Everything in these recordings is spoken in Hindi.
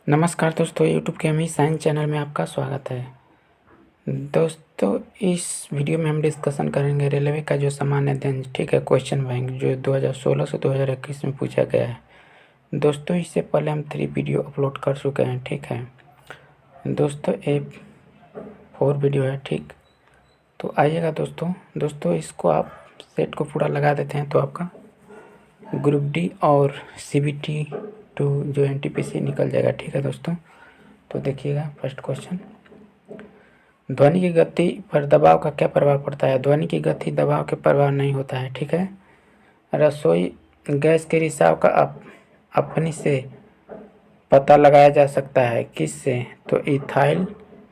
नमस्कार दोस्तों, यूट्यूब के अमी साइंस चैनल में आपका स्वागत है। दोस्तों, इस वीडियो में हम डिस्कशन करेंगे रेलवे का जो सामान्य अध्ययन, ठीक है, क्वेश्चन बैंक जो 2016 से 2021 में पूछा गया है। दोस्तों, इससे पहले हम 3 वीडियो अपलोड कर चुके हैं, ठीक है दोस्तों। एक 4 वीडियो है, ठीक। तो आइएगा दोस्तों इसको आप सेट को पूरा लगा देते हैं तो आपका ग्रुप डी और CBT 2 जो NTPC निकल जाएगा, ठीक है दोस्तों। तो देखिएगा फर्स्ट क्वेश्चन, ध्वनि की गति पर दबाव का क्या प्रभाव पड़ता है। ध्वनि की गति दबाव के प्रभाव नहीं होता है, ठीक है। रसोई गैस के रिसाव का अपनी से पता लगाया जा सकता है, किससे, तो इथाइल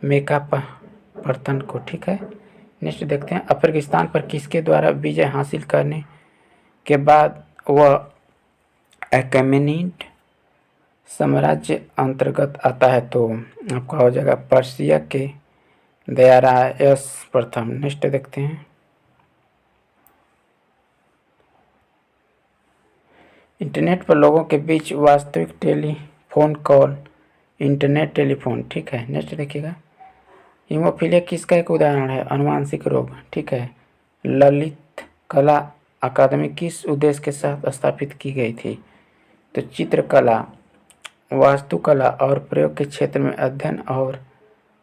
मेका बर्तन को, ठीक है। नेक्स्ट देखते हैं, अफगानिस्तान पर किसके द्वारा विजय हासिल करने के बाद वह अकैमेनिड साम्राज्य अंतर्गत आता है, तो आपका हो जाएगा पर्सिया के दयारायस प्रथम। नेक्स्ट देखते हैं, इंटरनेट पर लोगों के बीच वास्तविक टेलीफोन कॉल इंटरनेट टेलीफोन, ठीक है। नेक्स्ट देखिएगा, हीमोफीलिया किसका एक उदाहरण है। अनुवांशिक रोग, ठीक है। ललित कला अकादमी किस उद्देश्य के साथ स्थापित की गई थी, तो चित्रकला, वास्तुकला और प्रयोग के क्षेत्र में अध्ययन और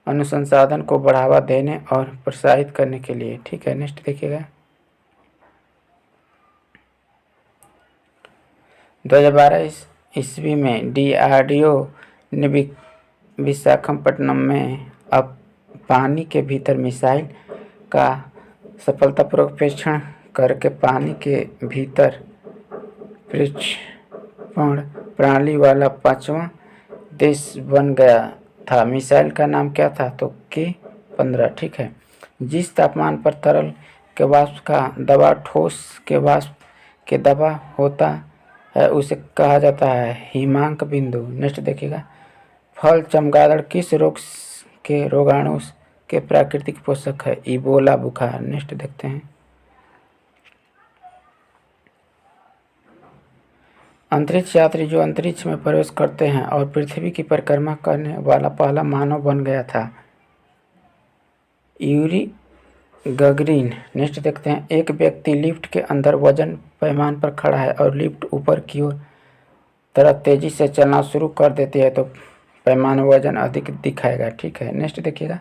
अनुसंधान को बढ़ावा देने और प्रोत्साहित करने के लिए, ठीक है। नेक्स्ट देखिएगा, 2012 ईस्वी में DRDO ने विशाखापट्टनम में अब पानी के भीतर मिसाइल का सफलतापूर्वक परीक्षण करके पानी के भीतर प्रक्षेपण प्रणाली वाला 5वां देश बन गया था। मिसाइल का नाम क्या था, तो K-15, ठीक है। जिस तापमान पर तरल के वाष्प का दबाव ठोस के वाष्प के दबाव होता है उसे कहा जाता है हिमांक बिंदु। नेक्स्ट देखिएगा, फल चमगादड़ किस रोग के रोगाणु के प्राकृतिक पोषक है, इबोला बुखार। नेक्स्ट देखते हैं, अंतरिक्ष यात्री जो अंतरिक्ष में प्रवेश करते हैं और पृथ्वी की परिक्रमा करने वाला पहला मानव बन गया था, यूरी गगरिन। नेक्स्ट देखते हैं, एक व्यक्ति लिफ्ट के अंदर वजन पैमाने पर खड़ा है और लिफ्ट ऊपर की ओर तरफ तेजी से चलना शुरू कर देती है तो पैमाना वजन अधिक दिखाएगा, ठीक है। नेक्स्ट देखिएगा,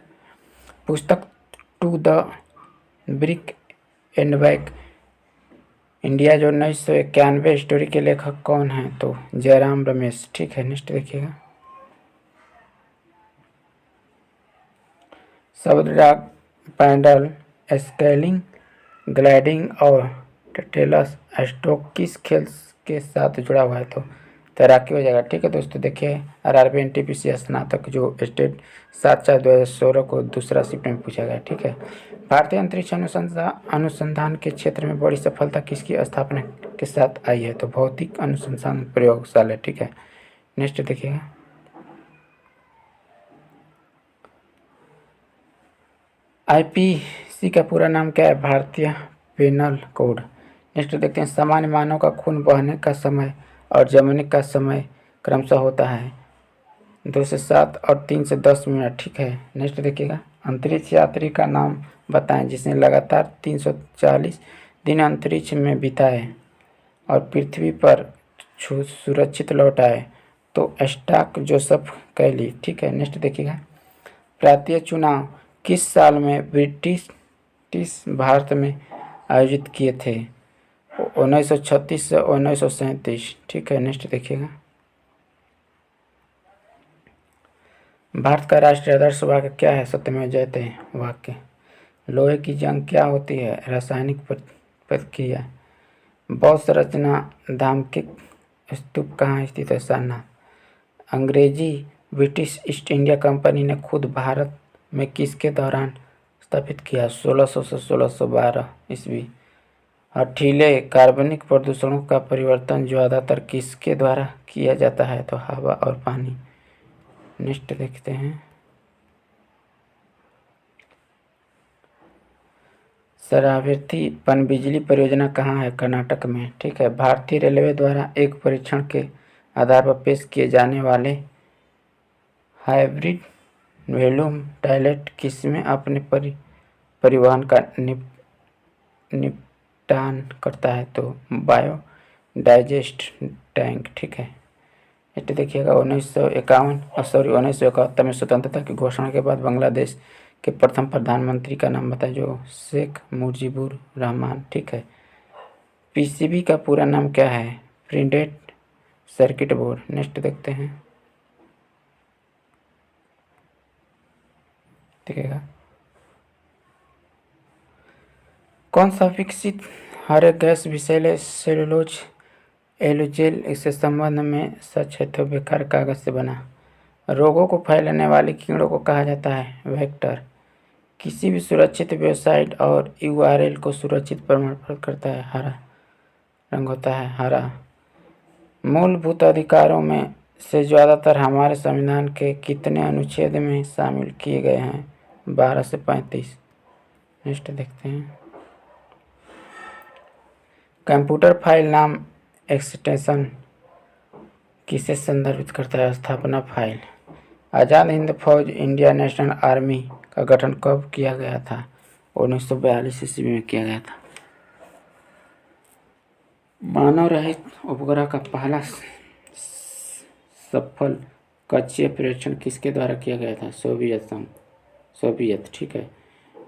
पुस्तक to the brink and back India जो 1991 स्टोरी के लेखक कौन हैं, तो जयराम रमेश, ठीक है। नेक्स्ट देखिएगा, शब्द पैडल स्केलिंग ग्लाइडिंग और टेलस स्ट्रोक किस खेल के साथ जुड़ा हुआ है, तो तैराकी हो जाएगा, ठीक है दोस्तों। देखिए RRB NTPC स्नातक जो स्टेट 7/4/2016 को दूसरा शिफ्ट में पूछा गया, ठीक है। भारतीय अंतरिक्ष अनुसंधान के क्षेत्र में बड़ी सफलता किसकी स्थापना के साथ आई है, तो भौतिक अनुसंधान प्रयोगशाला, ठीक है। नेक्स्ट देखिएगा, IPC का पूरा नाम क्या है, भारतीय पेनल कोड। नेक्स्ट देखते हैं, सामान्य मानव का खून बहने का समय और जमने का समय क्रमशः होता है 2 से 7 और 3 से 10 मिनट, ठीक है। नेक्स्ट देखिएगा, अंतरिक्ष यात्री का नाम बताएं जिसने लगातार 340 दिन अंतरिक्ष में बिताए और पृथ्वी पर सुरक्षित लौट आए, तो स्टाक जोसेफ कैली, ठीक है। नेक्स्ट देखिएगा, प्रांतीय चुनाव किस साल में ब्रिटिश भारत में आयोजित किए थे, 1936 से 1937, ठीक है। नेक्स्ट देखिएगा, भारत का राष्ट्रीय आदर्श वाक्य क्या है, सत्यमेव जयते वाक्य। लोहे की जंग क्या होती है, रासायनिक प्रतिक्रिया। बौद्ध संरचना धामकिक स्तूप कहाँ स्थित है, सारनाथ। अंग्रेजी ब्रिटिश ईस्ट इंडिया कंपनी ने खुद भारत में किसके दौरान स्थापित किया, 1600 से 1612 ईस्वी। हठीले कार्बनिक प्रदूषणों का परिवर्तन ज़्यादातर किसके द्वारा किया जाता है, तो हवा और पानी। नेक्स्ट देखते हैं, शरावती पनबिजली परियोजना कहाँ है, कर्नाटक में, ठीक है। भारतीय रेलवे द्वारा एक परीक्षण के आधार पर पेश किए जाने वाले हाइब्रिड वैल्यूम टॉयलेट किसमें अपने परिवहन का निपटान करता है? तो बायो डाइजेस्ट टैंक। ठीक है, नेक्स्ट देखिएगा 1971 में स्वतंत्रता की घोषणा के बाद बांग्लादेश के प्रथम प्रधानमंत्री का नाम बताएं। जो शेख मुजीबुर रहमान। ठीक है, पीसीबी का पूरा नाम क्या है? Printed circuit board. नेक्स्ट देखते हैं, देखिएगा कौन सा विकसित हरे गैस विषैले सेलुलोज एलुजेल इसके संबंध में सच है तो बेकार कागज से बना। रोगों को फैलाने वाले कीड़ों को कहा जाता है वेक्टर। किसी भी सुरक्षित वेबसाइट और यूआरएल को सुरक्षित प्रमाण पत्र करता है। हरा रंग होता है हरा। मूलभूत अधिकारों में से ज़्यादातर हमारे संविधान के कितने अनुच्छेद में शामिल किए गए हैं? 12 से 35। नेक्स्ट देखते हैं, कंप्यूटर फाइल नाम एक्सटेंशन किसे संदर्भित करता है? स्थापना फाइल। आज़ाद हिंद फौज इंडिया नेशनल आर्मी का गठन कब किया गया था? 1942 ईस्वी में किया गया था। मानव रहित उपग्रह का पहला सफल कक्षीय परीक्षण किसके द्वारा किया गया था? सोवियत। ठीक है,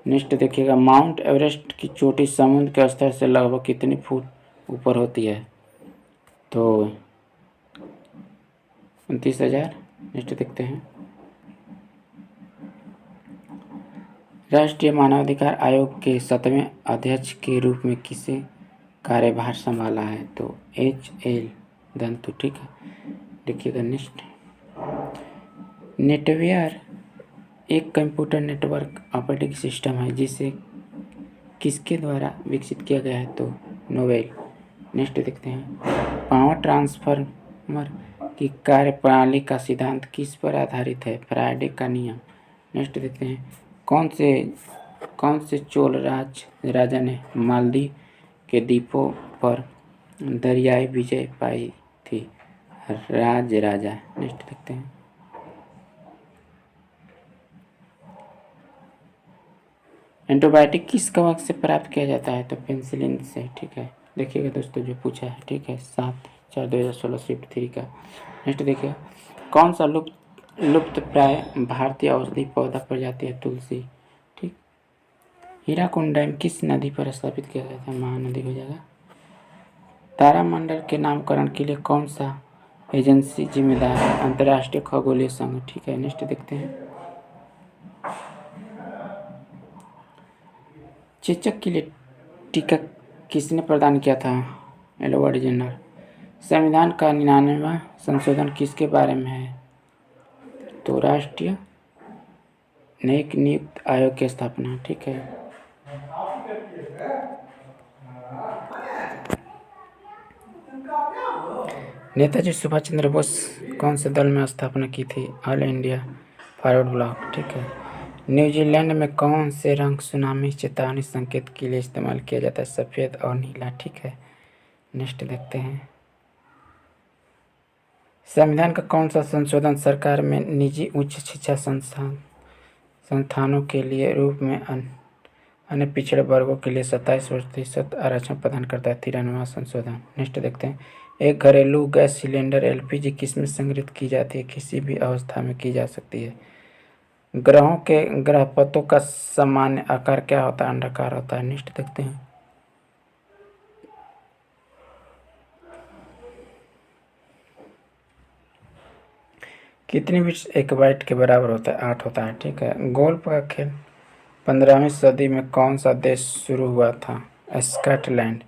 नेक्स्ट देखिएगा, माउंट एवरेस्ट की चोटी समुद्र के स्तर से लगभग कितनी फुट ऊपर होती है? तो 29,000। नेक्स्ट देखते हैं, राष्ट्रीय मानवाधिकार आयोग के 7वें अध्यक्ष के रूप में किसे कार्यभार संभाला है? तो HL दंतु। ठीक है, देखिएगा नेक्स्ट, नेटवेयर एक कंप्यूटर नेटवर्क ऑपरेटिंग सिस्टम है जिसे किसके द्वारा विकसित किया गया है? तो नोवेल। नेक्स्ट देखते हैं, पावर ट्रांसफार्मर की कार्यप्रणाली का सिद्धांत किस पर आधारित है? फ्राइडे का नियम। नेक्स्ट देखते हैं, कौन से चोल राजा ने मालदीव के द्वीपों पर दरियाई विजय पाई थी? राजा। नेक्स्ट देखते हैं, एंटीबायोटिक किस कवक से प्राप्त किया जाता है? तो पेनिसिलिन से। ठीक है, देखिएगा दोस्तों जो पूछा है। ठीक है, 7/4/2016 शिफ्ट 3 का। नेक्स्ट देखिए, कौन सा लुप्त प्राय भारतीय औषधि पौधा प्रजाति है? तुलसी। ठीक, हीराकुंड डैम किस नदी पर स्थापित किया गया था? महानदी हो जाएगा। तारामंडल के नामकरण के लिए कौन सा एजेंसी जिम्मेदार है? अंतर्राष्ट्रीय खगोलीय संघ। ठीक है, नेक्स्ट देखते हैं, चेचक के लिए टीका किसने प्रदान किया था? Edward Jenner. संविधान का 99वां संशोधन किसके बारे में है? तो राष्ट्रीय न्यायिक नियुक्त आयोग की स्थापना। ठीक है, नेताजी सुभाष चंद्र बोस कौन से दल में स्थापना की थी? All India forward block. ठीक है, न्यूजीलैंड में कौन से रंग सुनामी चेतावनी संकेत के लिए इस्तेमाल किया जाता है? सफ़ेद और नीला। ठीक है, नेक्स्ट देखते हैं, संविधान का कौन सा संशोधन सरकार में निजी उच्च शिक्षा संस्थानों के लिए रूप में अन्य पिछड़े वर्गों के लिए 27% आरक्षण प्रदान करता है? 93वां संशोधन। नेक्स्ट देखते हैं, एक घरेलू गैस सिलेंडर एलपीजी किसमें संग्रहित की जाती है? किसी भी अवस्था में की जा सकती है। ग्रहों के ग्रहपथों का सामान्य आकार क्या होता है? अंडाकार होता है। नेक्स्ट देखते हैं, कितने बिट्स 1 बाइट के बराबर होता है? 8 होता है। ठीक है, गोल्फ का खेल 15वीं सदी में कौन सा देश शुरू हुआ था? स्कॉटलैंड।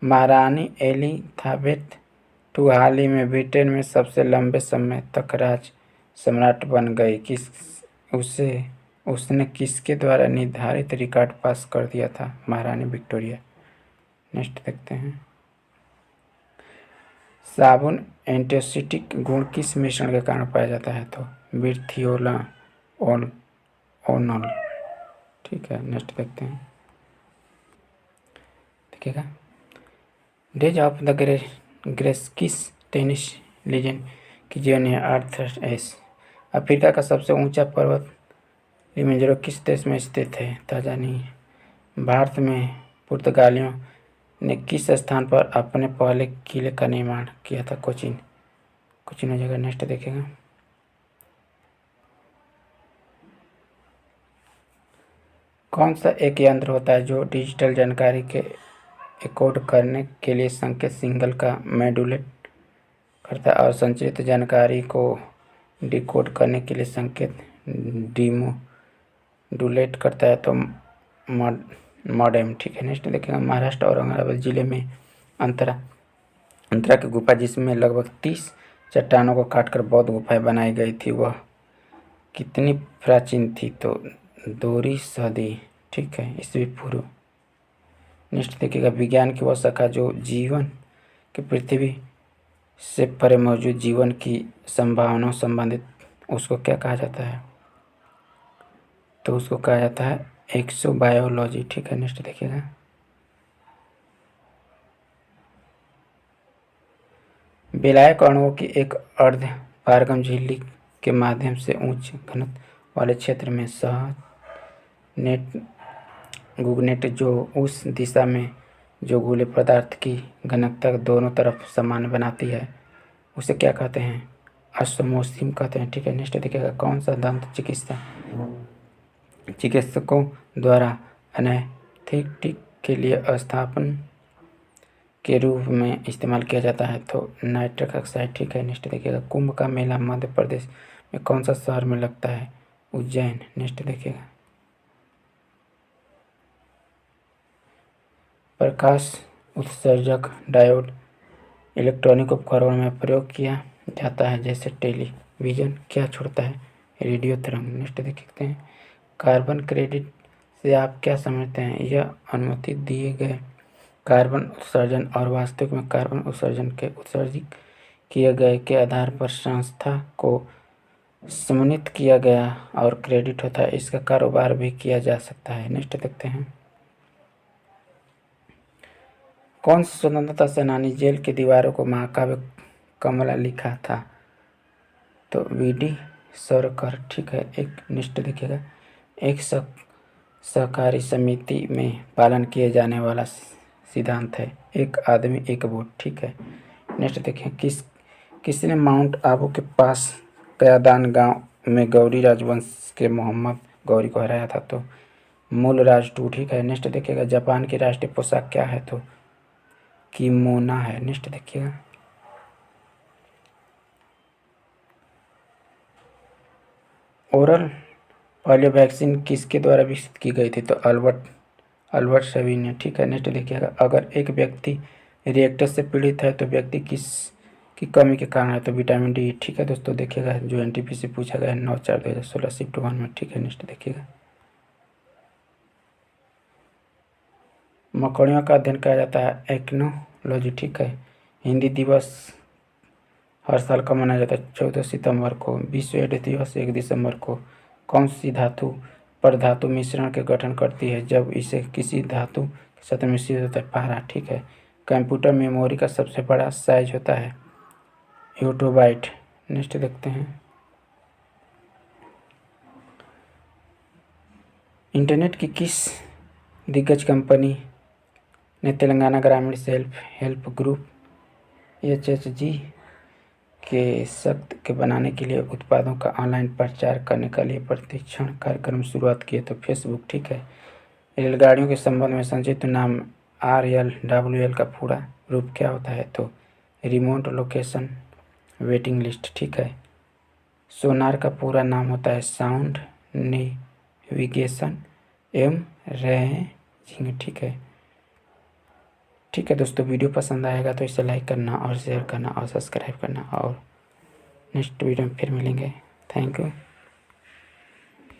महारानी एलिजाबेथ II हाल ही में ब्रिटेन में सबसे लंबे समय तक राज सम्राट बन गई। उसने किसके द्वारा निर्धारित रिकॉर्ड पास कर दिया था? महारानी विक्टोरिया। नेक्स्ट देखते हैं, साबुन एंटीसेप्टिक गुण किस मिश्रण के कारण पाया जाता है? तो विट्रियोलाओनोल। ठीक है, नेक्स्ट देखते हैं, देखिएगा, डेज ऑफ द ग्रेस किस टेनिस लीजेंड की जीवन है? Arthur S. अफ्रीका का सबसे ऊंचा पर्वत किलिमंजारो किस देश में स्थित है? तांजानिया। भारत में पुर्तगालियों ने किस स्थान पर अपने पहले किले का निर्माण किया था? कोचीन। कोचीन हो जाएगा। नेक्स्ट देखेगा, कौन सा एक यंत्र होता है जो डिजिटल जानकारी के एन्कोड करने के लिए संकेत सिग्नल का मॉड्यूलेट करता है और संचरित जानकारी को डिकोड करने के लिए संकेत डिमोडुलेट करता है? तो मॉडेम। ठीक है। नेक्स्ट देखेगा, महाराष्ट्र औरंगाबाद जिले में अंतरा की गुफा जिसमें लगभग 30 चट्टानों को काटकर बौद्ध गुफाएं बनाई गई थी, वह कितनी प्राचीन थी? तो 2वीं सदी। ठीक है, ईस्वी पूर्व। नेक्स्ट देखिएगा, विज्ञान की वह शाखा जो जीवन के पृथ्वी से परे मौजूद जीवन की संभावनाओं संबंधित, उसको क्या कहा जाता है? तो उसको कहा जाता है एक्सोबायोलॉजी। ठीक है। नेक्स्ट देखिएगा, विलायक अणुओं की एक अर्ध पारगम झिल्ली के माध्यम से उच्च घनत्व वाले क्षेत्र में सह गुगनेट जो उस दिशा में जो गोले पदार्थ की घनत्व दोनों तरफ समान बनाती है, उसे क्या कहते हैं? ऑस्मोसिस कहते हैं। ठीक है। नेक्स्ट देखिएगा, कौन सा दंत चिकित्सकों द्वारा एनेस्थेटिक के लिए स्थापन के रूप में इस्तेमाल किया जाता है? तो नाइट्रिक ऑक्साइड। ठीक है। नेक्स्ट देखिएगा, कुंभ का मेला मध्य प्रदेश में कौन सा शहर में लगता है? उज्जैन। नेक्स्ट देखिएगा, प्रकाश उत्सर्जक डायोड इलेक्ट्रॉनिक उपकरणों में प्रयोग किया जाता है जैसे टेलीविजन क्या छोड़ता है? रेडियो तरंग। नेक्स्ट देखते हैं, कार्बन क्रेडिट से आप क्या समझते हैं? यह अनुमति दिए गए कार्बन उत्सर्जन और वास्तविक में कार्बन उत्सर्जन के उत्सर्जित किए गए के आधार पर संस्था को सम्मानित किया गया और क्रेडिट होता है, इसका कारोबार भी किया जा सकता है। नेक्स्ट देखते हैं, कौन सा स्वतंत्रता सेनानी जेल की दीवारों को महाकाव्य कमला लिखा था? तो वीडी सावरकर। ठीक है। एक नेक्स्ट देखिएगा, एक सहकारी समिति में पालन किए जाने वाला सिद्धांत है एक आदमी एक वोट। ठीक है। नेक्स्ट देखिए, किसने माउंट आबू के पास कयादान गांव में गौरी राजवंश के मोहम्मद गौरी को हराया था? तो मूलराज टू। ठीक है। नेक्स्ट देखिएगा, जापान की राष्ट्रीय पोशाक क्या है? तो किमोना है। नेक्स्ट देखिएगा, ओरल पोलियो वैक्सीन किसके द्वारा विकसित की गई थी? तो अल्बर्ट सवी ने। ठीक है। नेक्स्ट देखिएगा, अगर एक व्यक्ति रिएक्टर से पीड़ित है तो व्यक्ति किस की कमी के कारण है? तो विटामिन डी। ठीक है दोस्तों, देखिएगा जो एनटीपी से पूछा गया है 9/4/2016 शिफ्ट 1 में। ठीक है। नेक्स्ट देखिएगा, मकड़ियों का अध्ययन किया जाता है एक्नोलॉजी। ठीक है। हिंदी दिवस हर साल कब मनाया जाता है? 14 सितंबर को। विश्व एड्स दिवस 1 दिसंबर को। कौन सी धातु पर धातु मिश्रण के गठन करती है जब इसे किसी धातु के साथ मिश्रित होता है? पारा। ठीक है। कंप्यूटर मेमोरी का सबसे बड़ा साइज होता है 8 KB। नेक्स्ट देखते हैं, इंटरनेट की किस दिग्गज कंपनी ने तेलंगाना ग्रामीण सेल्फ हेल्प ग्रुप HHG के सख्त के बनाने के लिए उत्पादों का ऑनलाइन प्रचार करने के लिए प्रशिक्षण कार्यक्रम शुरुआत किए? तो फेसबुक। ठीक है। रेलगाड़ियों के संबंध में संक्षिप्त नाम RLWL का पूरा रूप क्या होता है? तो रिमोट लोकेशन वेटिंग लिस्ट। ठीक है। सोनार का पूरा नाम होता है साउंड नेविगेशन रेंजिंग। ठीक है दोस्तों, वीडियो पसंद आएगा तो इसे लाइक करना और शेयर करना और सब्सक्राइब करना, और नेक्स्ट वीडियो में फिर मिलेंगे। Thank you.